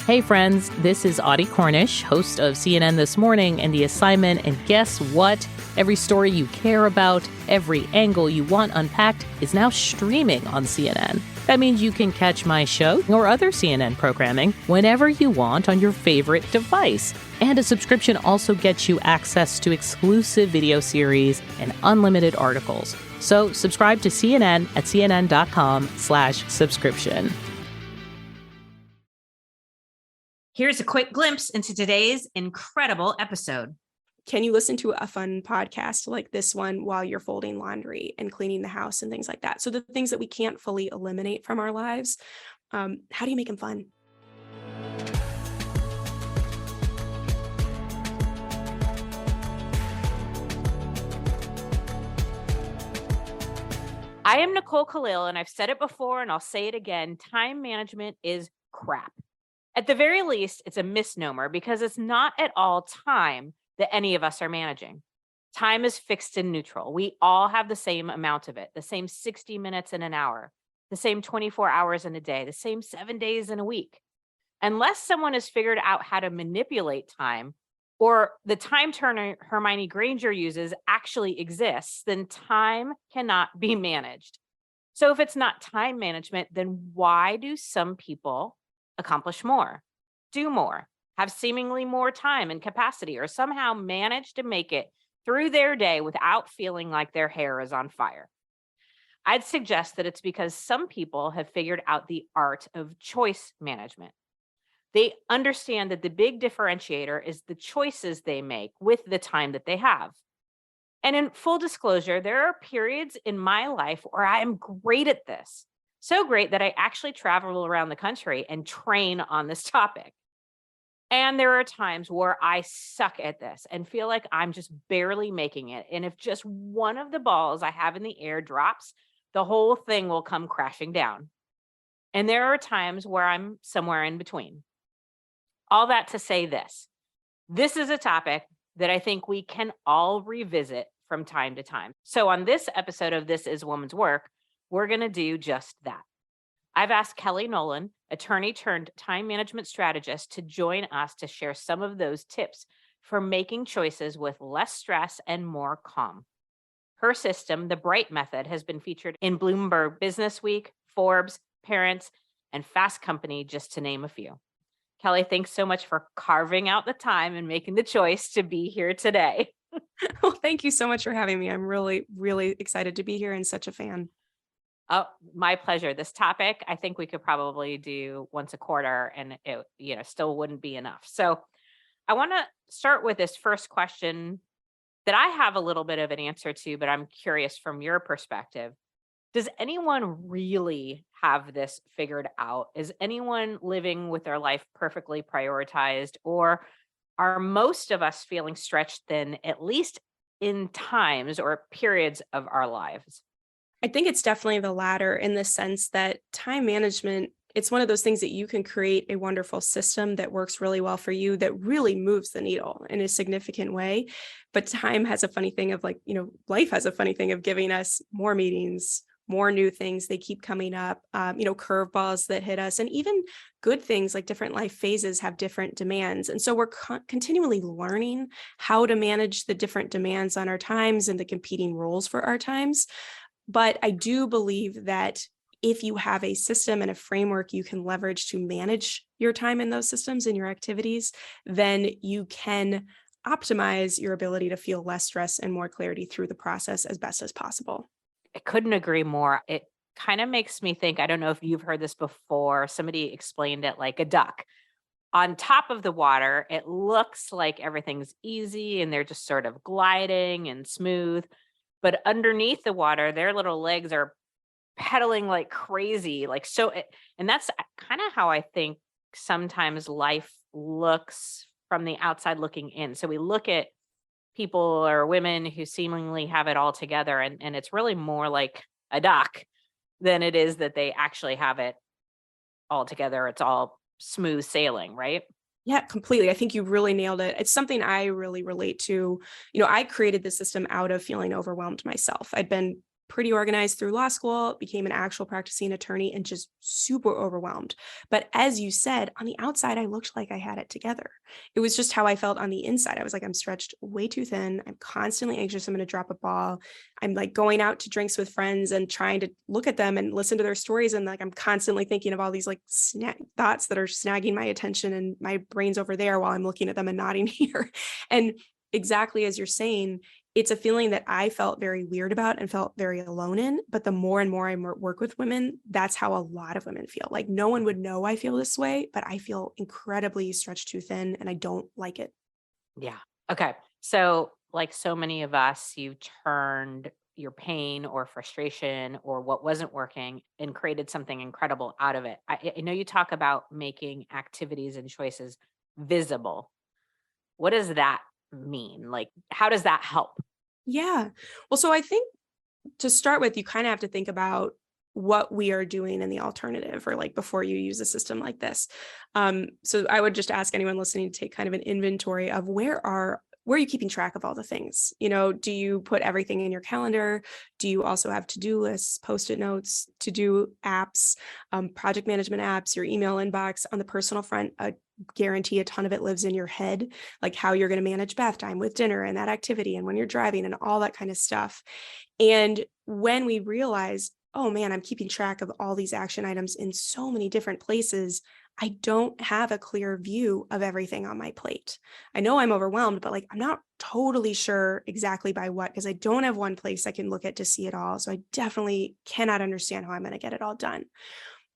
Hey friends, this is Audie Cornish, host of CNN This Morning and The Assignment, and guess what? Every story you care about, every angle you want unpacked is now streaming on CNN. That means you can catch my show or other CNN programming whenever you want on your favorite device. And a subscription also gets you access to exclusive video series and unlimited articles. So subscribe to CNN at cnn.com/subscription. Here's a quick glimpse into today's incredible episode. Can you listen to a fun podcast like this one while you're folding laundry and cleaning the house and things like that? So the things that we can't fully eliminate from our lives, how do you make them fun? I am Nicole Khalil, and I've said it before and I'll say it again. Time management is crap. At the very least, it's a misnomer because it's not at all time that any of us are managing. Time is fixed and neutral. We all have the same amount of it, the same 60 minutes in an hour, the same 24 hours in a day, the same 7 days in a week. Unless someone has figured out how to manipulate time, or the time turner Hermione Granger uses actually exists, then time cannot be managed. So if it's not time management, then why do some people accomplish more, do more, have seemingly more time and capacity, or somehow manage to make it through their day without feeling like their hair is on fire? I'd suggest that it's because some people have figured out the art of choice management. They understand that the big differentiator is the choices they make with the time that they have. And in full disclosure, there are periods in my life where I am great at this. So great that I actually travel around the country and train on this topic. And there are times where I suck at this and feel like I'm just barely making it. And if just one of the balls I have in the air drops, the whole thing will come crashing down. And there are times where I'm somewhere in between. All that to say this. This is a topic that I think we can all revisit from time to time. So on this episode of This Is Woman's Work, we're going to do just that. I've asked Kelly Nolan, attorney turned time management strategist, to join us to share some of those tips for making choices with less stress and more calm. Her system, the Bright Method, has been featured in Bloomberg Businessweek, Forbes, Parents, and Fast Company, just to name a few. Kelly, thanks so much for carving out the time and making the choice to be here today. Well, thank you so much for having me. I'm really, really excited to be here and such a fan. Oh, my pleasure. This topic, I think we could probably do once a quarter and it, still wouldn't be enough. So I want to start with this first question that I have a little bit of an answer to, but I'm curious from your perspective. Does anyone really have this figured out? Is anyone living with their life perfectly prioritized, or are most of us feeling stretched thin, at least in times or periods of our lives? I think it's definitely the latter, in the sense that time management, it's one of those things that you can create a wonderful system that works really well for you, that really moves the needle in a significant way. But time has a funny thing of life has a funny thing of giving us more meetings, more new things. They keep coming up, curveballs that hit us, and even good things like different life phases have different demands. And so we're continually learning how to manage the different demands on our times and the competing roles for our times. But I do believe that if you have a system and a framework you can leverage to manage your time in those systems and your activities, then you can optimize your ability to feel less stress and more clarity through the process as best as possible. I couldn't agree more. It kind of makes me think, I don't know if you've heard this before, somebody explained it like a duck. On top of the water, it looks like everything's easy and they're just sort of gliding and smooth. But underneath the water, their little legs are pedaling like crazy. And that's kind of how I think sometimes life looks from the outside looking in. So we look at people or women who seemingly have it all together, and it's really more like a duck than it is that they actually have it all together. It's all smooth sailing, right? Yeah, completely. I think you really nailed it. It's something I really relate to. I created the system out of feeling overwhelmed myself. I'd been pretty organized through law school, became an actual practicing attorney, and just super overwhelmed. But as you said, on the outside, I looked like I had it together. It was just how I felt on the inside. I was like, I'm stretched way too thin. I'm constantly anxious. I'm going to drop a ball. I'm like going out to drinks with friends and trying to look at them and listen to their stories. And like, I'm constantly thinking of all these like thoughts that are snagging my attention, and my brain's over there while I'm looking at them and nodding here. And exactly as you're saying, it's a feeling that I felt very weird about and felt very alone in. But the more and more I work with women, that's how a lot of women feel. Like no one would know I feel this way, but I feel incredibly stretched too thin and I don't like it. Yeah. Okay. So, like so many of us, you turned your pain or frustration or what wasn't working and created something incredible out of it. I know you talk about making activities and choices visible. What does that mean? Like, how does that help? Yeah. Well, so I think to start with, you kind of have to think about what we are doing in the alternative, or like before you use a system like this. So I would just ask anyone listening to take kind of an inventory of where are you keeping track of all the things? Do you put everything in your calendar? Do you also have to-do lists, post-it notes, to-do apps, project management apps, your email inbox? On the personal front, I guarantee a ton of it lives in your head, like how you're going to manage bath time with dinner and that activity and when you're driving and all that kind of stuff. And when we realize, oh man, I'm keeping track of all these action items in so many different places, I don't have a clear view of everything on my plate. I know I'm overwhelmed, but like I'm not totally sure exactly by what, because I don't have one place I can look at to see it all. So I definitely cannot understand how I'm going to get it all done.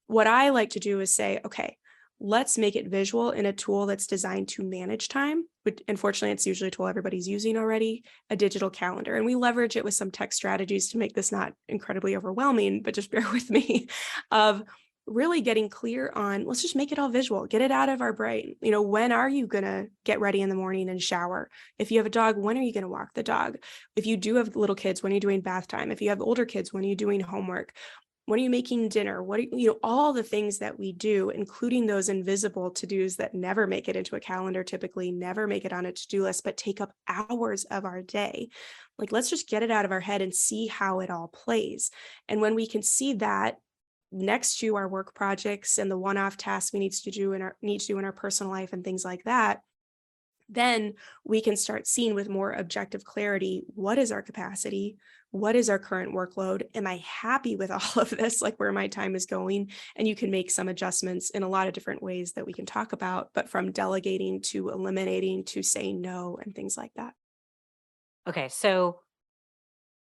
What I like to do is say, okay, let's make it visual in a tool that's designed to manage time. But unfortunately, it's usually a tool everybody's using already, a digital calendar. And we leverage it with some tech strategies to make this not incredibly overwhelming, but just bear with me, of really getting clear on, let's just make it all visual, get it out of our brain. When are you going to get ready in the morning and shower? If you have a dog, when are you going to walk the dog? If you do have little kids, when are you doing bath time? If you have older kids, when are you doing homework? When are you making dinner? What are all the things that we do, including those invisible to-dos that never make it into a calendar, typically never make it on a to-do list, but take up hours of our day. Like, let's just get it out of our head and see how it all plays. And when we can see that next to our work projects and the one-off tasks we need to do in our personal life and things like that, then we can start seeing with more objective clarity, what is our capacity? What is our current workload? Am I happy with all of this, like where my time is going? And you can make some adjustments in a lot of different ways that we can talk about, but from delegating to eliminating to saying no and things like that. Okay. So,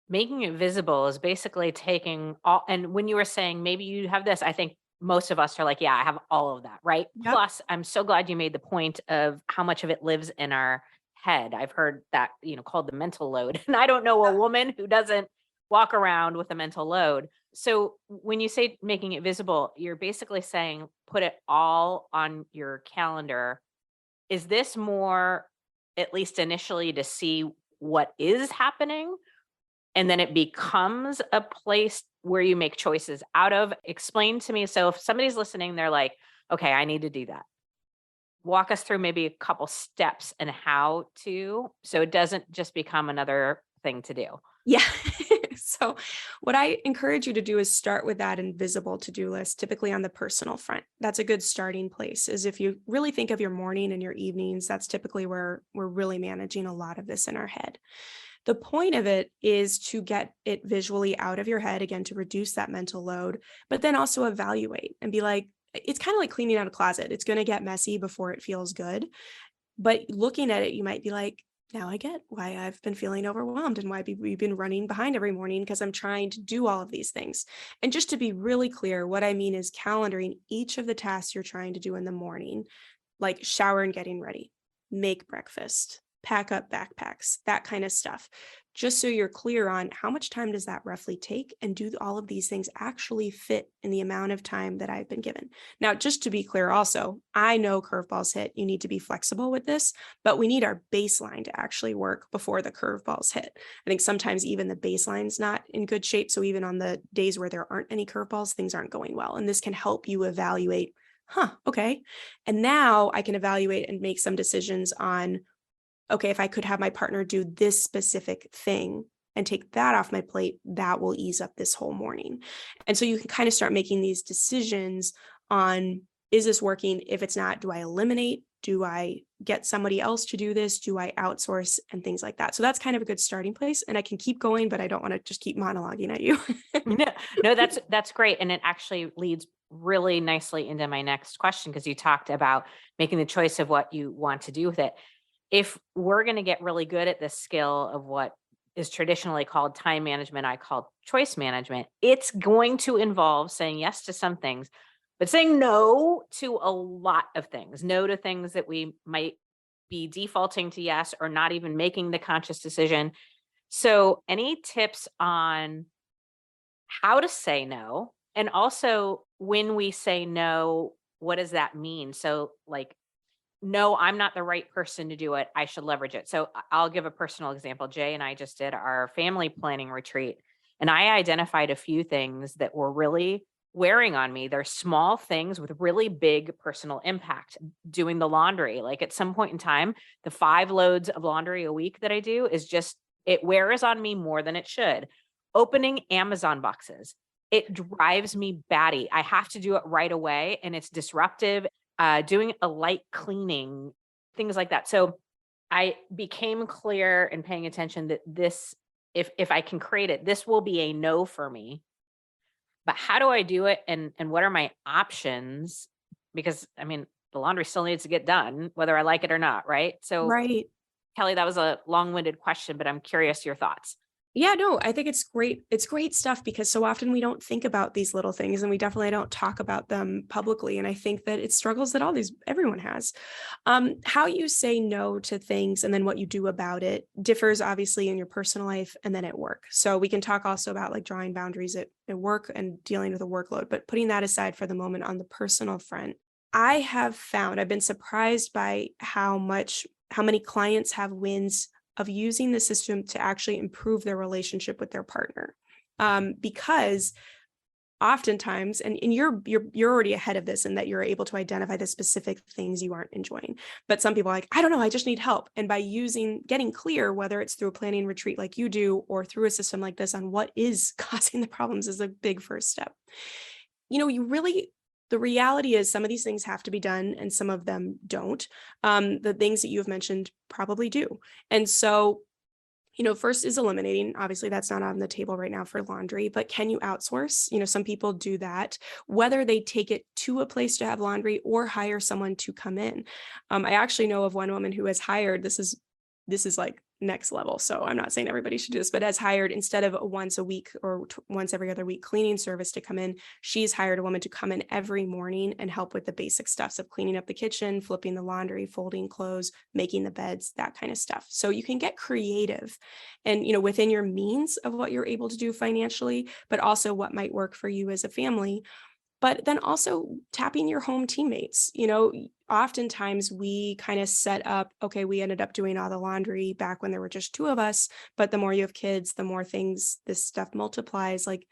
making it visible is basically taking all, and when you were saying maybe you have this, I think most of us are like, yeah, I have all of that, right? Yep. Plus, I'm so glad you made the point of how much of it lives in our head. I've heard that, called the mental load. And I don't know a woman who doesn't walk around with a mental load. So when you say making it visible, you're basically saying put it all on your calendar. Is this more, at least initially, to see what is happening? And then it becomes a place where you make choices out of? Explain to me. So if somebody's listening, they're like, okay, I need to do that. Walk us through maybe a couple steps and how to, so it doesn't just become another thing to do. Yeah. So what I encourage you to do is start with that invisible to-do list, typically on the personal front. That's a good starting place, is if you really think of your morning and your evenings, that's typically where we're really managing a lot of this in our head. The point of it is to get it visually out of your head, again, to reduce that mental load, but then also evaluate and be like, it's kind of like cleaning out a closet. It's going to get messy before it feels good. But looking at it, you might be like, now I get why I've been feeling overwhelmed and why we've been running behind every morning, because I'm trying to do all of these things. And just to be really clear, what I mean is calendaring each of the tasks you're trying to do in the morning, like shower and getting ready, make breakfast, pack up backpacks, that kind of stuff, just so you're clear on how much time does that roughly take, and do all of these things actually fit in the amount of time that I've been given. Now, just to be clear also, I know curveballs hit, you need to be flexible with this, but we need our baseline to actually work before the curveballs hit. I think sometimes even the baseline's not in good shape. So even on the days where there aren't any curveballs, things aren't going well. And this can help you evaluate, okay. And now I can evaluate and make some decisions on, okay, if I could have my partner do this specific thing and take that off my plate, that will ease up this whole morning. And so you can kind of start making these decisions on, is this working? If it's not, do I eliminate? Do I get somebody else to do this? Do I outsource and things like that? So that's kind of a good starting place. And I can keep going, but I don't want to just keep monologuing at you. No, that's great. And it actually leads really nicely into my next question, because you talked about making the choice of what you want to do with it. If we're going to get really good at this skill of what is traditionally called time management, I call choice management, it's going to involve saying yes to some things, but saying no to a lot of things, no to things that we might be defaulting to yes, or not even making the conscious decision. So any tips on how to say no? And also, when we say no, what does that mean? So like, no, I'm not the right person to do it. I should leverage it. So I'll give a personal example. Jay and I just did our family planning retreat, and I identified a few things that were really wearing on me. They're small things with really big personal impact. Doing the laundry, like at some point in time, the 5 loads of laundry a week that I do is just, it wears on me more than it should. Opening Amazon boxes, it drives me batty. I have to do it right away, and it's disruptive. Doing a light cleaning, things like that. So I became clear in paying attention that this, if I can create it, this will be a no for me. But how do I do it? And what are my options? Because I mean, the laundry still needs to get done, whether I like it or not, right? So Right. Kelly, that was a long-winded question, but I'm curious your thoughts. Yeah, no, I think it's great. It's great stuff because so often we don't think about these little things and we definitely don't talk about them publicly. And I think that it's struggles that everyone has. How you say no to things and then what you do about it differs obviously in your personal life and then at work. So we can talk also about like drawing boundaries at work and dealing with a workload, but putting that aside for the moment on the personal front, I've been surprised by how many clients have wins of using the system to actually improve their relationship with their partner. Because oftentimes, and you're already ahead of this in that you're able to identify the specific things you aren't enjoying. But some people are like, I don't know, I just need help. And by getting clear, whether it's through a planning retreat like you do, or through a system like this on what is causing the problems is a big first step. The reality is some of these things have to be done and some of them don't. The things that you have mentioned probably do. And so, first is eliminating. Obviously, that's not on the table right now for laundry, but can you outsource? Some people do that, whether they take it to a place to have laundry or hire someone to come in. I actually know of one woman who has hired, this is like next level. So I'm not saying everybody should do this, but has hired, instead of a once a week or once every other week cleaning service to come in, she's hired a woman to come in every morning and help with the basic stuff of cleaning up the kitchen, flipping the laundry, folding clothes, making the beds, that kind of stuff. So you can get creative and, within your means of what you're able to do financially, but also what might work for you as a family. But then also tapping your home teammates. Oftentimes we kind of set up, okay, we ended up doing all the laundry back when there were just 2 of us, but the more you have kids, the more things, this stuff multiplies. Like,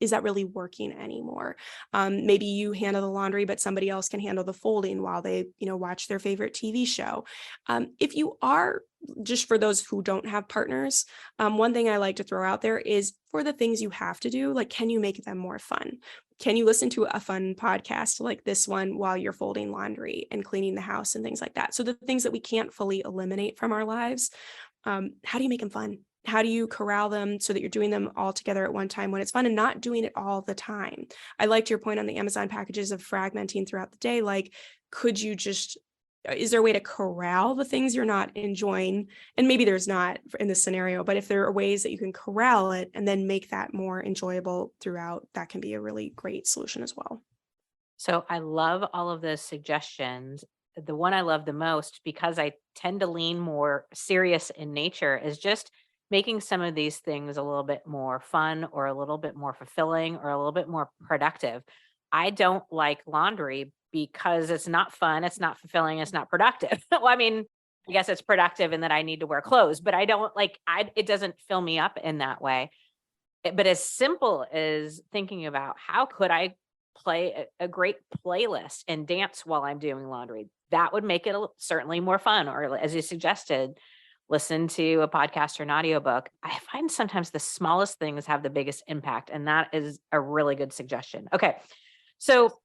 is that really working anymore? Maybe you handle the laundry, but somebody else can handle the folding while they, watch their favorite TV show. If you are, just for those who don't have partners, one thing I like to throw out there is for the things you have to do, like, can you make them more fun? Can you listen to a fun podcast like this one while you're folding laundry and cleaning the house and things like that? So the things that we can't fully eliminate from our lives, how do you make them fun? How do you corral them so that you're doing them all together at one time when it's fun and not doing it all the time? I liked your point on the Amazon packages of fragmenting throughout the day. Like, is there a way to corral the things you're not enjoying? And maybe there's not in this scenario, but if there are ways that you can corral it and then make that more enjoyable throughout, that can be a really great solution as well. So I love all of the suggestions. The one I love the most, because I tend to lean more serious in nature, is just making some of these things a little bit more fun or a little bit more fulfilling or a little bit more productive. I don't like laundry because it's not fun, it's not fulfilling, it's not productive. Well, I mean, I guess it's productive in that I need to wear clothes, but I don't it doesn't fill me up in that way. But as simple as thinking about how could I play a great playlist and dance while I'm doing laundry, that would make it certainly more fun. Or as you suggested, listen to a podcast or an audiobook. I find sometimes the smallest things have the biggest impact. And that is a really good suggestion. Okay. So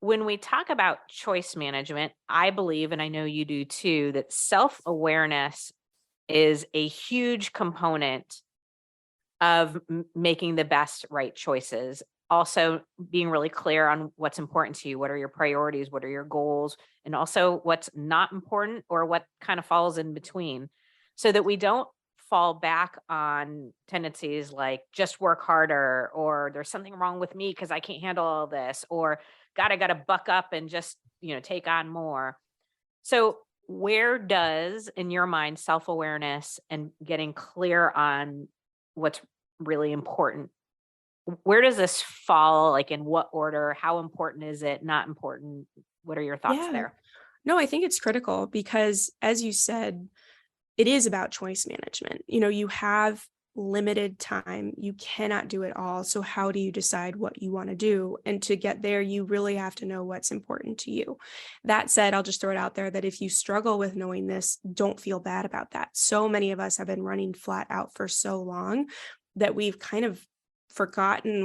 when we talk about choice management, I believe, and I know you do too, that self-awareness is a huge component of making the best right choices. Also being really clear on what's important to you. What are your priorities? What are your goals? And also what's not important or what kind of falls in between, so that we don't fall back on tendencies like just work harder, or there's something wrong with me because I can't handle all this, or God, I got to buck up and just, take on more. So where does, in your mind, self-awareness and getting clear on what's really important, where does this fall? Like, in what order? How important is it? Not important? What are your thoughts Yeah. there? No, I think it's critical because, as you said, it is about choice management. You have limited time. You cannot do it all. So how do you decide what you want to do? And to get there, you really have to know what's important to you. That said, I'll just throw it out there that if you struggle with knowing this, don't feel bad about that. So many of us have been running flat out for so long that we've kind of forgotten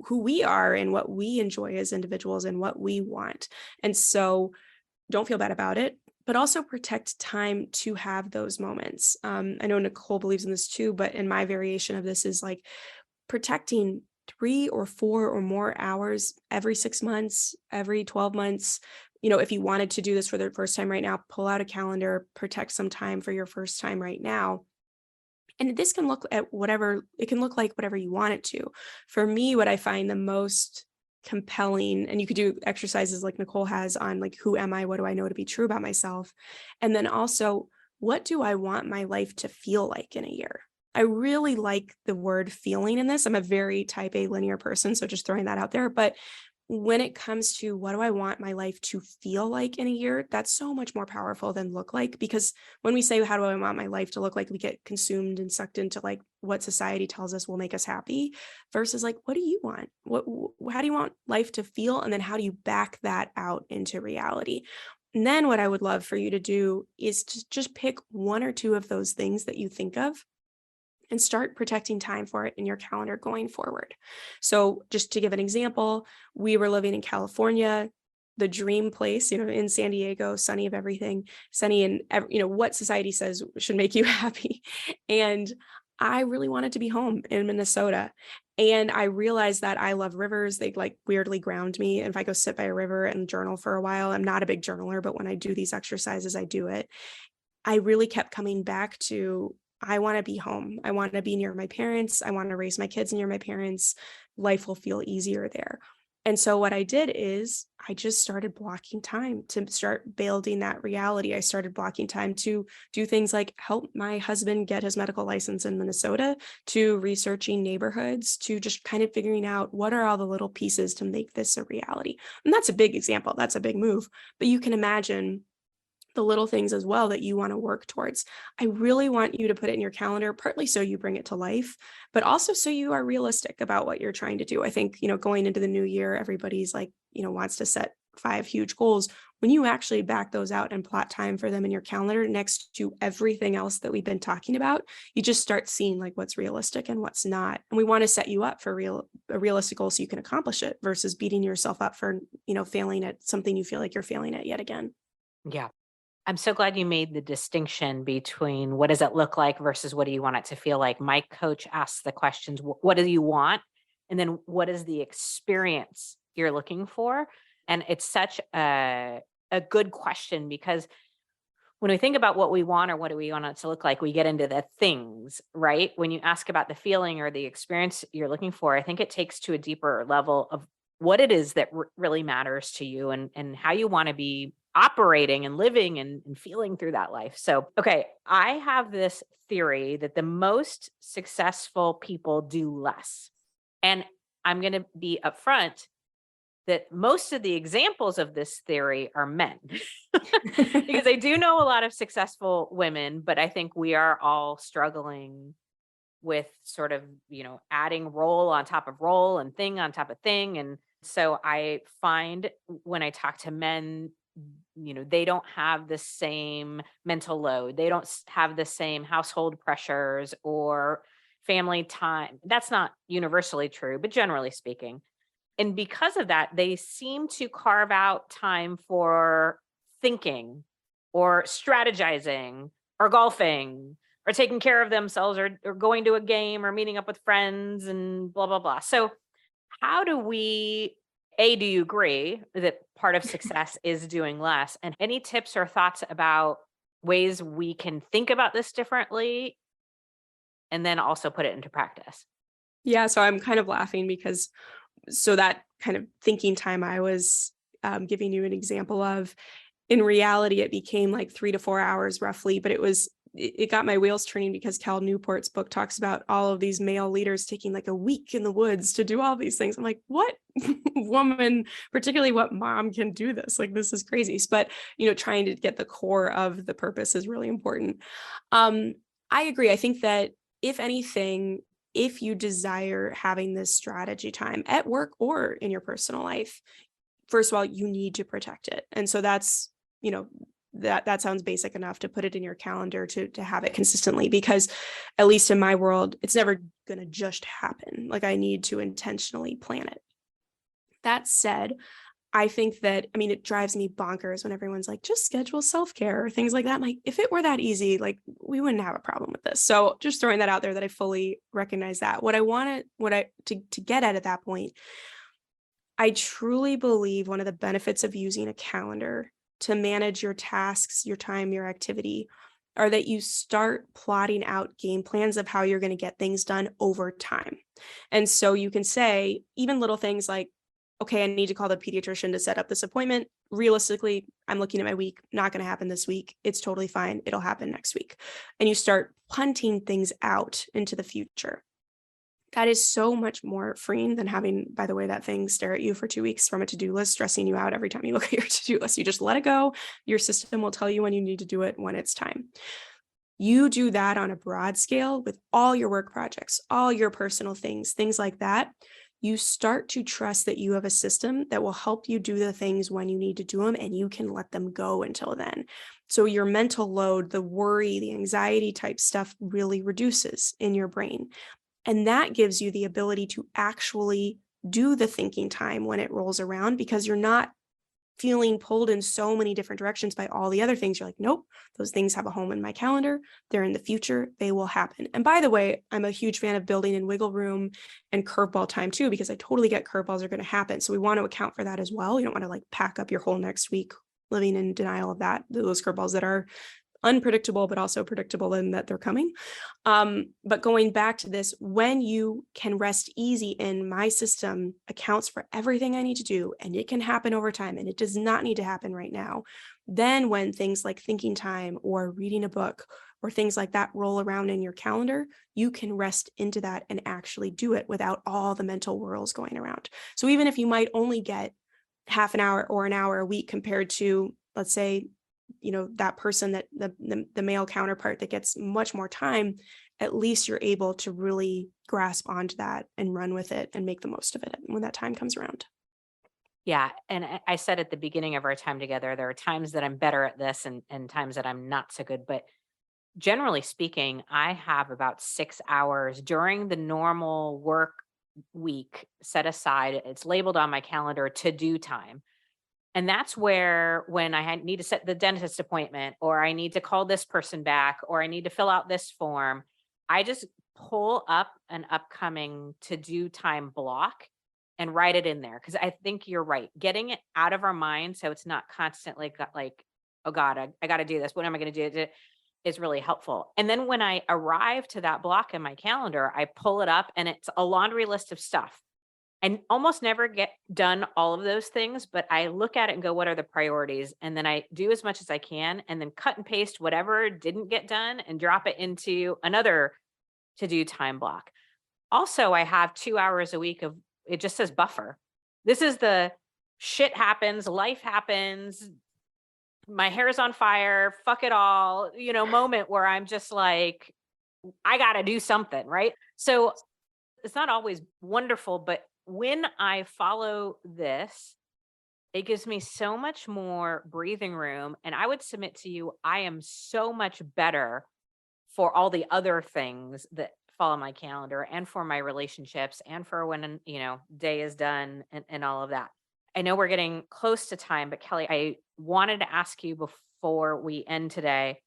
who we are and what we enjoy as individuals and what we want. And so don't feel bad about it, but also protect time to have those moments. I know Nicole believes in this too, but in my variation of this is like protecting 3 or 4 or more hours every 6 months, every 12 months. If you wanted to do this for the first time right now, pull out a calendar, protect some time for your first time right now. And this can look at whatever, it can look like whatever you want it to. For me, what I find the most compelling, and you could do exercises like Nicole has on like, who am I? What do I know to be true about myself? And then also, what do I want my life to feel like in a year? I really like the word feeling in this. I'm a very type A linear person, so just throwing that out there. But when it comes to what do I want my life to feel like in a year, that's so much more powerful than look like. Because when we say, how do I want my life to look like, we get consumed and sucked into like what society tells us will make us happy versus like, what do you want? How do you want life to feel? And then how do you back that out into reality? And then what I would love for you to do is to just pick 1 or 2 of those things that you think of and start protecting time for it in your calendar going forward. So just to give an example, we were living in California, the dream place, in San Diego, sunny of everything, sunny and, what society says should make you happy. And I really wanted to be home in Minnesota. And I realized that I love rivers. They like weirdly ground me. And if I go sit by a river and journal for a while, I'm not a big journaler, but when I do these exercises, I do it. I really kept coming back to, I want to be home. I want to be near my parents. I want to raise my kids near my parents. Life will feel easier there. And so what I did is I just started blocking time to start building that reality. I started blocking time to do things like help my husband get his medical license in Minnesota, to researching neighborhoods, to just kind of figuring out what are all the little pieces to make this a reality. And that's a big example. That's a big move. But you can imagine the little things as well that you want to work towards. I really want you to put it in your calendar, partly so you bring it to life, but also so you are realistic about what you're trying to do. I think, going into the new year, everybody's like, wants to set 5 huge goals. When you actually back those out and plot time for them in your calendar next to everything else that we've been talking about, you just start seeing like what's realistic and what's not. And we want to set you up for a realistic goal so you can accomplish it versus beating yourself up for, failing at something you feel like you're failing at yet again. Yeah. I'm so glad you made the distinction between what does it look like versus what do you want it to feel like. My coach asks the questions, what do you want? And then what is the experience you're looking for? And it's such a good question, because when we think about what we want or what do we want it to look like, we get into the things, right? When you ask about the feeling or the experience you're looking for, I think it takes to a deeper level of what it is that really matters to you and how you want to be operating and living and feeling through that life. So, okay, I have this theory that the most successful people do less. And I'm going to be upfront that most of the examples of this theory are men, because I do know a lot of successful women, but I think we are all struggling with sort of, adding role on top of role and thing on top of thing. And so I find when I talk to men, they don't have the same mental load. They don't have the same household pressures or family time. That's not universally true, but generally speaking. And because of that, they seem to carve out time for thinking or strategizing or golfing or taking care of themselves or going to a game or meeting up with friends and blah, blah, blah. So how do we, do you agree that part of success is doing less? And any tips or thoughts about ways we can think about this differently and then also put it into practice? Yeah, so I'm kind of laughing because that kind of thinking time I was giving you an example of, in reality, it became like 3 to 4 hours roughly, but it got my wheels turning because Cal Newport's book talks about all of these male leaders taking like a week in the woods to do all these things. I'm like, what woman, particularly what mom can do this? Like, this is crazy. But, trying to get the core of the purpose is really important. I agree. I think that if anything, if you desire having this strategy time at work or in your personal life, first of all, you need to protect it. And so that's, that sounds basic enough to put it in your calendar to have it consistently, because at least in my world, it's never going to just happen. Like, I need to intentionally plan it. That said, I think that, it drives me bonkers when everyone's like, just schedule self-care or things like that. I'm like, if it were that easy, like, we wouldn't have a problem with this. So just throwing that out there, that I fully recognize that. To get at that point, I truly believe one of the benefits of using a calendar to manage your tasks, your time, your activity, are that you start plotting out game plans of how you're going to get things done over time. And so you can say even little things like, okay, I need to call the pediatrician to set up this appointment. Realistically, I'm looking at my week, not going to happen this week. It's totally fine. It'll happen next week. And you start punting things out into the future. That is so much more freeing than having, by the way, that thing stare at you for 2 weeks from a to-do list, stressing you out every time you look at your to-do list. You just let it go. Your system will tell you when you need to do it, when it's time. You do that on a broad scale with all your work projects, all your personal things like that. You start to trust that you have a system that will help you do the things when you need to do them, and you can let them go until then. So your mental load, the worry, the anxiety type stuff really reduces in your brain. And that gives you the ability to actually do the thinking time when it rolls around, because you're not feeling pulled in so many different directions by all the other things. You're like, nope, those things have a home in my calendar. They're in the future. They will happen. And by the way, I'm a huge fan of building in wiggle room and curveball time too, because I totally get curveballs are going to happen. So we want to account for that as well. You don't want to like pack up your whole next week living in denial of those curveballs that are unpredictable, but also predictable in that they're coming. But going back to this, when you can rest easy in my system accounts for everything I need to do, and it can happen over time, and it does not need to happen right now. Then when things like thinking time or reading a book or things like that roll around in your calendar, you can rest into that and actually do it without all the mental whirls going around. So even if you might only get half an hour or an hour a week compared to, let's say, that person, that the male counterpart that gets much more time, at least you're able to really grasp onto that and run with it and make the most of it when that time comes around. Yeah. And I said at the beginning of our time together, there are times that I'm better at this and times that I'm not so good. But generally speaking, I have about 6 hours during the normal work week set aside. It's labeled on my calendar to do time. And that's where, when I need to set the dentist appointment, or I need to call this person back, or I need to fill out this form, I just pull up an upcoming to-do time block and write it in there. Because I think you're right. Getting it out of our mind so it's not constantly like, oh God, I got to do this. What am I going to do? Is really helpful. And then when I arrive to that block in my calendar, I pull it up and it's a laundry list of stuff. I almost never get done all of those things, but I look at it and go, what are the priorities? And then I do as much as I can, and then cut and paste whatever didn't get done and drop it into another to-do time block. Also, I have 2 hours a week of, it just says buffer. This is the shit happens, life happens, my hair is on fire, fuck it all, moment where I'm just like, I got to do something, right? So it's not always wonderful, but when I follow this, It gives me so much more breathing room. And I would submit to you, I am so much better for all the other things that fall on my calendar and for my relationships and for when, day is done and all of that. I know we're getting close to time, but Kelly, I wanted to ask you before we end today.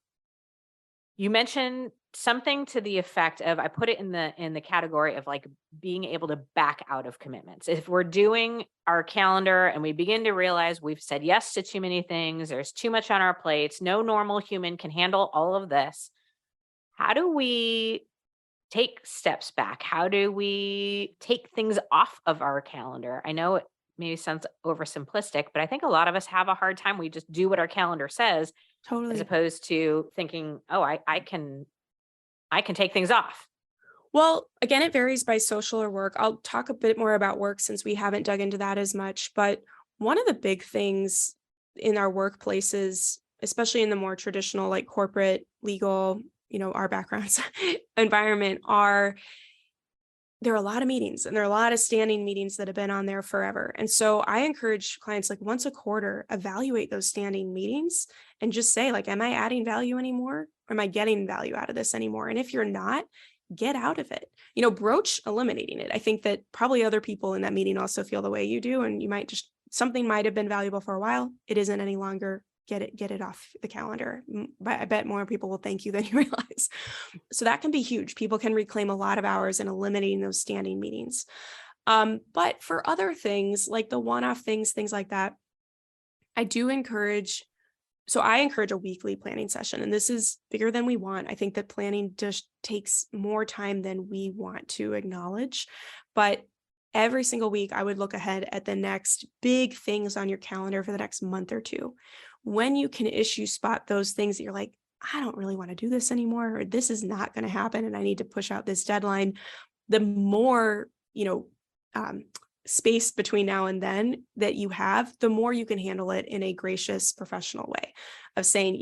You mentioned something to the effect of, I put it in the category of like being able to back out of commitments. If we're doing our calendar and we begin to realize we've said yes to too many things, there's too much on our plates, no normal human can handle all of this. How do we take steps back? How do we take things off of our calendar? I know it maybe sounds oversimplistic, but I think a lot of us have a hard time. We just do what our calendar says as Totally. opposed to thinking, oh, I can take things off. Well, again, it varies by social or work. I'll talk a bit more about work since we haven't dug into that as much. But one of the big things in our workplaces, especially in the more traditional, like corporate, legal, our backgrounds environment, there are a lot of meetings and there are a lot of standing meetings that have been on there forever. And so I encourage clients, like, once a quarter, evaluate those standing meetings and just say, like, am I adding value anymore? Or am I getting value out of this anymore? And if you're not, get out of it. Broach eliminating it. I think that probably other people in that meeting also feel the way you do. And you might something might have been valuable for a while. It isn't any longer. Get it off the calendar. But I bet more people will thank you than you realize. So that can be huge. People can reclaim a lot of hours in eliminating those standing meetings. But for other things, like the one-off things like that, I encourage a weekly planning session, and this is bigger than we want. I think that planning just takes more time than we want to acknowledge. But every single week, I would look ahead at the next big things on your calendar for the next month or two. When you can spot those things that you're like, I don't really want to do this anymore, or this is not going to happen, and I need to push out this deadline. The more, space between now and then that you have, the more you can handle it in a gracious, professional way of saying,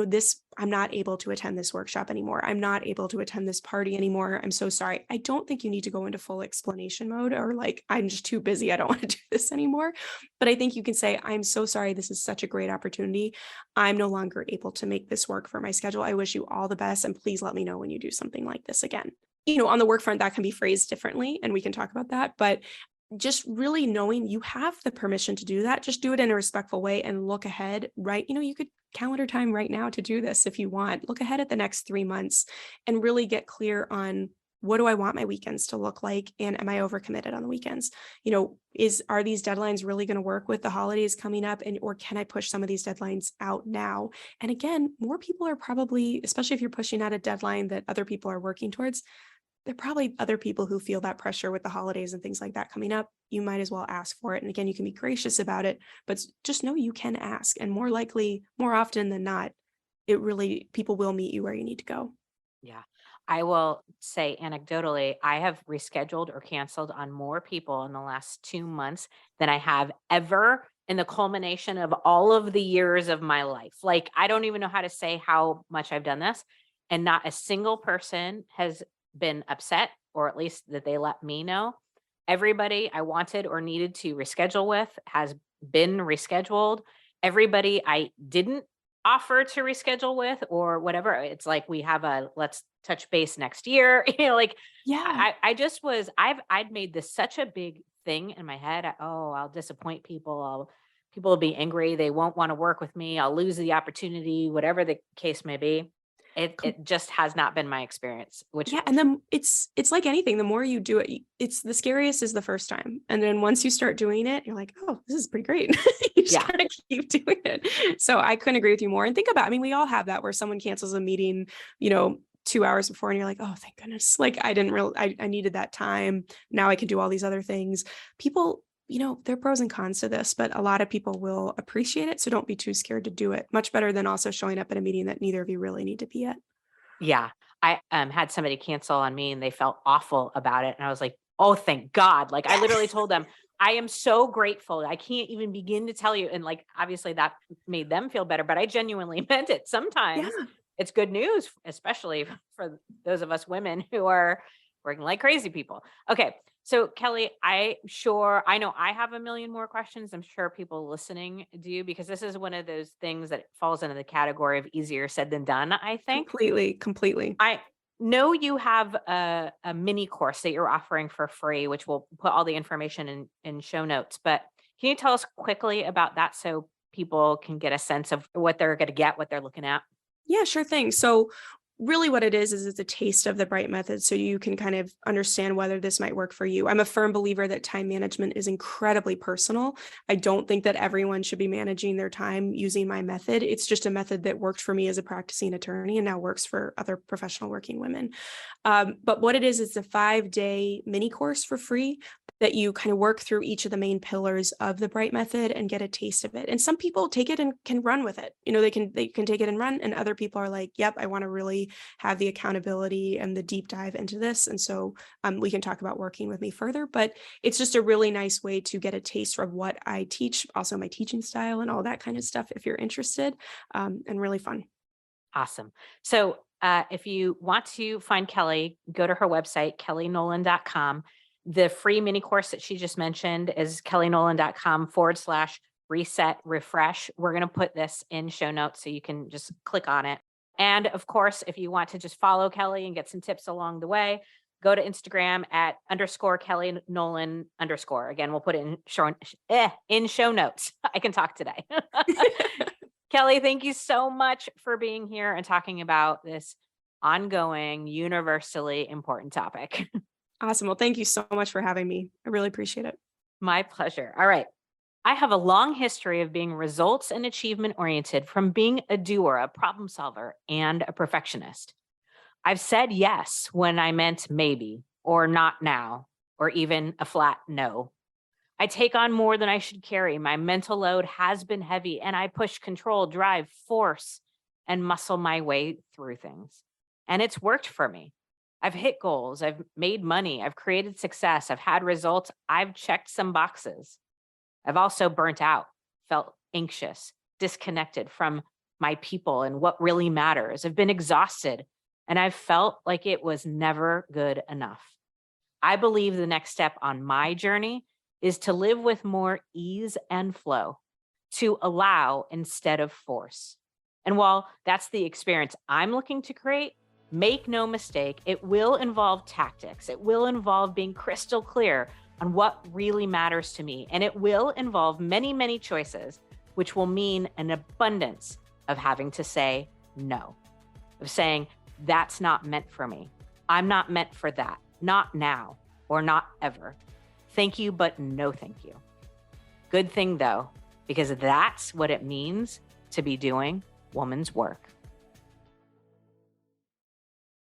this, I'm not able to attend this workshop anymore. I'm not able to attend this party anymore. I'm so sorry. I don't think you need to go into full explanation mode or like, I'm just too busy. I don't want to do this anymore. But I think you can say, I'm so sorry. This is such a great opportunity. I'm no longer able to make this work for my schedule. I wish you all the best. And please let me know when you do something like this again. On the work front, that can be phrased differently, and we can talk about that. But just really knowing you have the permission to do that, just do it in a respectful way and look ahead, right? You could calendar time right now to do this if you want. Look ahead at the next 3 months and really get clear on, what do I want my weekends to look like? And am I overcommitted on the weekends? Are these deadlines really going to work with the holidays coming up? Or can I push some of these deadlines out now? And again, more people are probably, especially if you're pushing out a deadline that other people are working towards, there are probably other people who feel that pressure with the holidays and things like that coming up. You might as well ask for it. And again, you can be gracious about it, but just know you can ask. And more often than not, people will meet you where you need to go. Yeah. I will say anecdotally, I have rescheduled or canceled on more people in the last 2 months than I have ever in the culmination of all of the years of my life. Like, I don't even know how to say how much I've done this. And not a single person has been upset, or at least that they let me know. Everybody I wanted or needed to reschedule with has been rescheduled. Everybody I didn't offer to reschedule with or whatever, it's like we have a let's touch base next year. Like, Yeah. I'd made this such a big thing in my head. I'll disappoint people. People will be angry. They won't want to work with me. I'll lose the opportunity, whatever the case may be. It just has not been my experience, which Yeah, and then it's like anything. The more you do it, it's the scariest is the first time, and then once you start doing it, you're like, oh, this is pretty great. You just yeah, gotta keep doing it. So I couldn't agree with you more. And think about, we all have that where someone cancels a meeting, 2 hours before, and you're like, oh, thank goodness. Like, I needed that time. Now I can do all these other things. People, there are pros and cons to this, but a lot of people will appreciate it. So don't be too scared to do it. Much better than also showing up at a meeting that neither of you really need to be at. yeah. I had somebody cancel on me and they felt awful about it. And I was like, oh, thank God. Like, I literally told them, I am so grateful. I can't even begin to tell you. And like, obviously that made them feel better, but I genuinely meant it. Yeah. Sometimes it's good news, especially for those of us women who are working like crazy people. Okay. So Kelly, I know I have a million more questions. I'm sure people listening do, because this is one of those things that falls into the category of easier said than done, I think. Completely. I know you have a mini course that you're offering for free, which we'll put all the information in show notes. But can you tell us quickly about that so people can get a sense of what they're going to get, what they're looking at? Yeah, sure thing. So really what it is it's a taste of the Bright method so you can kind of understand whether this might work for you. I'm a firm believer that time management is incredibly personal. I don't think that everyone should be managing their time using my method. It's just a method that worked for me as a practicing attorney and now works for other professional working women. But what it is, it's a 5-day mini course for free that you kind of work through each of the main pillars of the Bright method and get a taste of it. And some people take it and can run with it. They can take it and run, and other people are like, yep, I want to really have the accountability and the deep dive into this. And so we can talk about working with me further, but it's just a really nice way to get a taste of what I teach, also my teaching style and all that kind of stuff if you're interested, and really fun. Awesome. So if you want to find Kelly, go to her website, kellynolan.com. The free mini course that she just mentioned is kellynolan.com/reset refresh. We're going to put this in show notes so you can just click on it. And of course, if you want to just follow Kelly and get some tips along the way, go to Instagram at _Kelly Nolan _. Again, we'll put it in show notes. I can talk today. Kelly, thank you so much for being here and talking about this ongoing, universally important topic. Awesome. Well, thank you so much for having me. I really appreciate it. My pleasure. All right. I have a long history of being results and achievement oriented, from being a doer, a problem solver, and a perfectionist. I've said yes when I meant maybe, or not now, or even a flat no. I take on more than I should carry. My mental load has been heavy, and I push, control, drive, force, and muscle my way through things. And it's worked for me. I've hit goals. I've made money. I've created success. I've had results. I've checked some boxes. I've also burnt out, felt anxious, disconnected from my people and what really matters. I've been exhausted, and I've felt like it was never good enough. I believe the next step on my journey is to live with more ease and flow, to allow instead of force. And while that's the experience I'm looking to create, make no mistake, it will involve tactics. It will involve being crystal clear on what really matters to me. And it will involve many, many choices, which will mean an abundance of having to say no, of saying, that's not meant for me. I'm not meant for that. Not now, or not ever. Thank you, but no thank you. Good thing though, because that's what it means to be doing woman's work.